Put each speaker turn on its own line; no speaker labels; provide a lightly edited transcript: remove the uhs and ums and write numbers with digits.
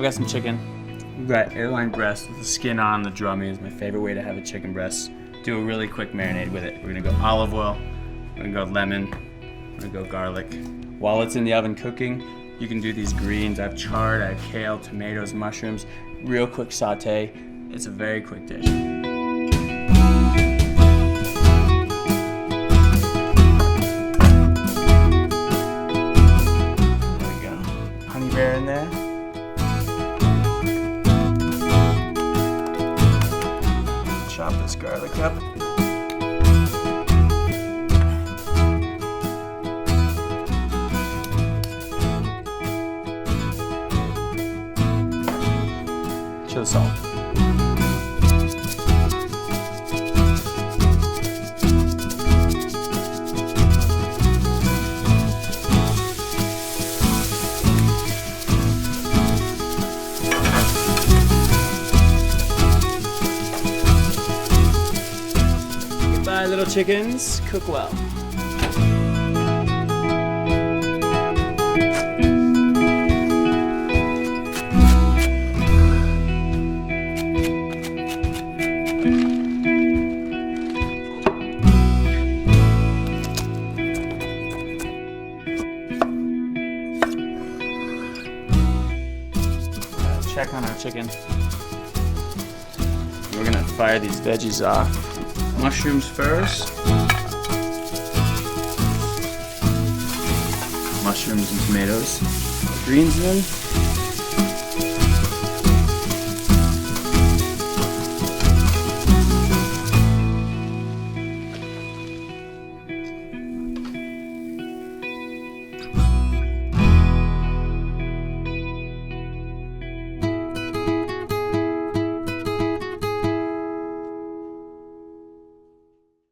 got some chicken. We've got airline breast with the skin on. The drummy is my favorite way to have a chicken breast. Do a really quick marinade with it. We're gonna go olive oil, we're gonna go lemon, we're gonna go garlic. While it's in the oven cooking, you can do these greens. I have chard, I have kale, tomatoes, mushrooms. Real quick saute. It's a very quick dish. Bear in there. Chop this garlic up. Chile salt. Goodbye, little chickens. Cook well. Check on our chicken. We're gonna fire these veggies off. Mushrooms first. Mushrooms and tomatoes. Greens in.